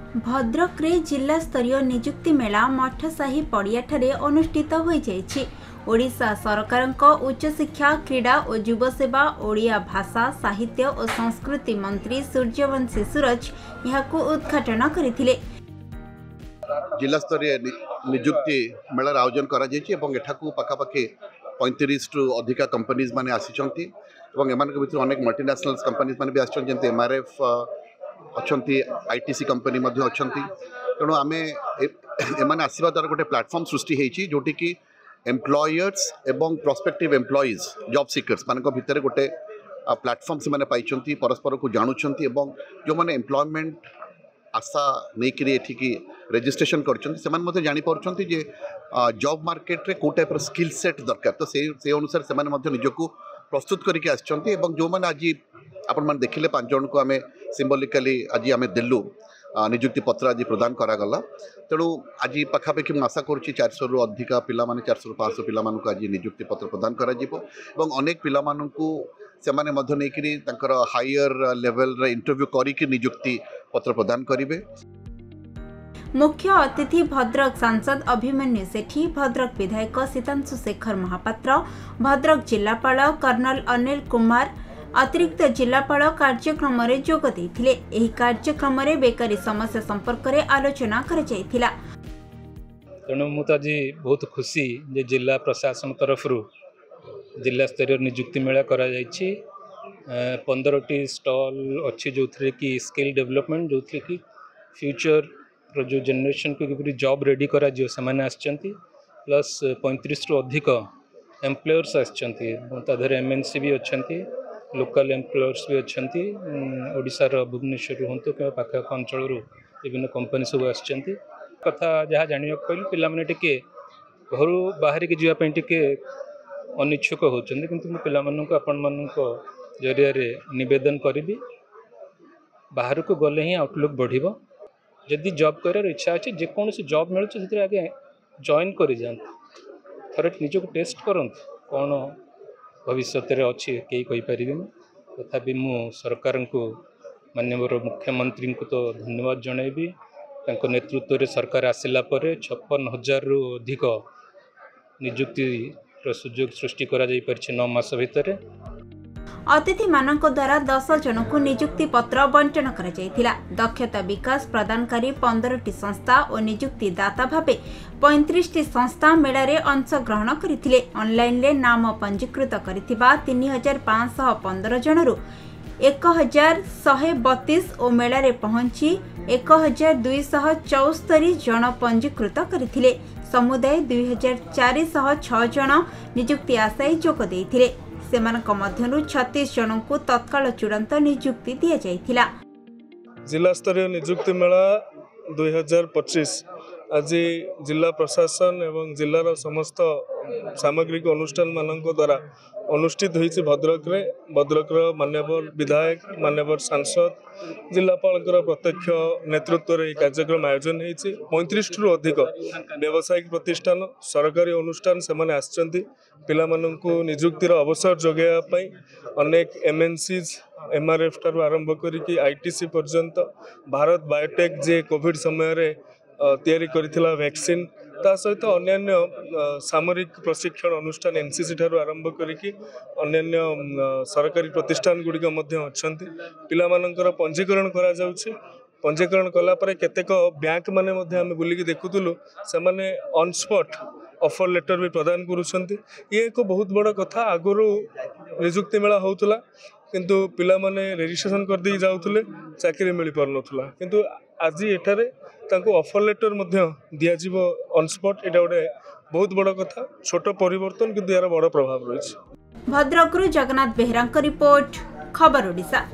भद्रक रे जिला स्तरीय निजुक्ति मेला मठसाही पड़ियाठारे अनुष्ठित हो जाइछि। ओडिशा सरकारक उच्च शिक्षा क्रीड़ा और युव सेवा ओडिया भाषा साहित्य और संस्कृति मंत्री सूर्यवंशी सूरज यहाकू उद्घाटन करथिले। जिला स्तरीय निजुक्ति मेलार आयोजन करा जाइछि एवं एठाकू पाखापाखि 35 टू अधिका कंपनीज माने आसिछन्ति एवं एमान के भितर अनेक मल्टीनेशनल कंपनीज माने भी आछन जेंते एमआरएफ अच्छी आईटीसी कंपनी मध्य अच्छी तेणु आम एम आसवा द्वारा गोटे प्लाटफर्म सृष्टि होती जोटि कि एम्प्लॉयर्स एवं प्रोस्पेक्टिव एम्प्लॉइज जॉब सीकर्स मान भितर गोटे प्लाटफर्म से पाई परस्पर को जानूँ एवं जो मैंने एम्प्लॉयमेंट आशा नहीं एठिकी रेजिस्ट्रेशन कर जापारे जे जॉब मार्केट रे को टाइप स्किल सेट दरकार तो से अनुसार से निजक प्रस्तुत करके आसछन्ति जो मैंने आज आपण मैंने देखिले 5 जन को आम सिम्बोलिकाली आज आम देलु निजुक्ति पत्र आज प्रदान करागला तेणु आज पाखापाखि मुझे आशा करुँच 400 रु अधिका पिला 400 500 पिला आज निजुक्ति पत्र प्रदान करा अनेक पिला से हायर लेवल इंटरव्यू करिक निजुक्ति पत्र प्रदान करेंगे। मुख्य अतिथि भद्रक सांसद अभिमन्यु सेठी, भद्रक विधायक सीतांशु शेखर महापात्र, भद्रक जिलापाल कर्नल अनिल कुमार अतिरिक्त जिलापाल कार्यक्रम रे जोग देथिले। एही कार्यक्रम रे बेकारी समस्या संपर्क रे आलोचना करा जायथिला। तेणु मुझे आज बहुत खुशी जे जिला प्रशासन तरफ जिला स्तरीय निजुक्ति मेला करा 15टी स्टॉल अच्छी जो कि स्किल डेवलपमेंट जो कि फ्यूचर जो जनरेशन को किपरि जॉब रेडी करा जियो से आछंती प्लस 35 रु अधिक एम्प्लॉयर्स आछंती ताधर एमएनसी भी अच्छी लोकल एम्प्लॉयर्स भी अच्छी ओडिशार भुवनेश्वर हूँ कि पाखा अंचल विभिन्न कंपनी सब आछंती कथा जहाँ जाना कहली पे टे घर बाहर की जावाई टे अनिच्छुक होती किंतु पिला आपण मानक जरिया निवेदन करी बाहर को गले ही आउटलुक बढ़िबो जदि जॉब करार इच्छा अच्छे जेकोसी जॉब मिलूँ से आगे जॉइन कर जाते थोड़े निजक टेस्ट करते कौन भविष्य अच्छी कई कहीपर तथापि मु सरकार को माननीय मुख्यमंत्री को तो धन्यवाद जनइबी नेतृत्व रे सरकार आसिला परे 56,000 रु अधिक निजुक्ति सुजोग सृष्टि करा जाई परिछ 9 मास भितर। अतिथि मानक द्वारा 10 जन को निजुक्ति पत्र बंटन करा जायथिला। दक्षता विकास प्रदानकारी 15टी संस्था और निजुक्ति दाता भावे 35टी संस्था मेला रे अंश ग्रहण करथिले। ऑनलाइन ले नाम पंजीकृत करथिबा 3515 जन रु 1132 और मेला रे पहुंची 1274 जन पंजीकृत करथिले। समुदाय 2406 जन निजुक्ति आशायी जोग देथिले। सेमानक मध्यरु 36 जन को तत्काल चूड़ांत निजुक्ति दिया जायथिला। जिला स्तरीय निजुक्ति मेला 2025 आज जिला प्रशासन एवं जिलार समस्त सामग्रिक अनुष्ठान मानक द्वारा अनुष्ठित होइछि। भद्रक मान्यवर विधायक मान्यवर सांसद जिलापाल प्रत्यक्ष नेतृत्व रे कार्यक्रम आयोजन होइछि। 35 रु अधिक व्यावसायिक प्रतिष्ठान सरकारी अनुष्ठान से आछंती पिला माननकु निजुक्तिर अवसर जोगाइबा पई अनेक एमएनसीज एमआरएफ ठारू आरंभ करिकि आईटीसी पर्यंत भारत बायोटेक जे कोविड समय रे तैयारी करिथिला वैक्सीन ता सहित अन्य सामरिक प्रशिक्षण अनुष्ठान एनसीसी ठारू आरंभ करिकि अन्य सरकारी प्रतिष्ठान गुड़िक अच्छी पिला मानकर पंजीकरण करा जाउछि। पंजीकरण कला परे केतेक बैंक माने मध्य आमे बुलिकी देखुतुलु से माने ऑन स्पॉट ऑफर लेटर भी प्रदान करुछंती। ये एक बहुत बड़ कथा आगुरु निजुक्ति मेला होउतला किंतु पिला माने रजिस्ट्रेशन कर दी जाउतले चाकरी मिल पार नथुला किंतु आज एठारे तांको ऑफर लेटर मध्य दिया जीवो ऑन स्पॉट एटा गोटे बहुत बड़ कथा छोट परिवर्तन किंतु यार बड़ प्रभाव रही। भद्रक जगन्नाथ बेहरा रिपोर्ट खबर ओडिशा।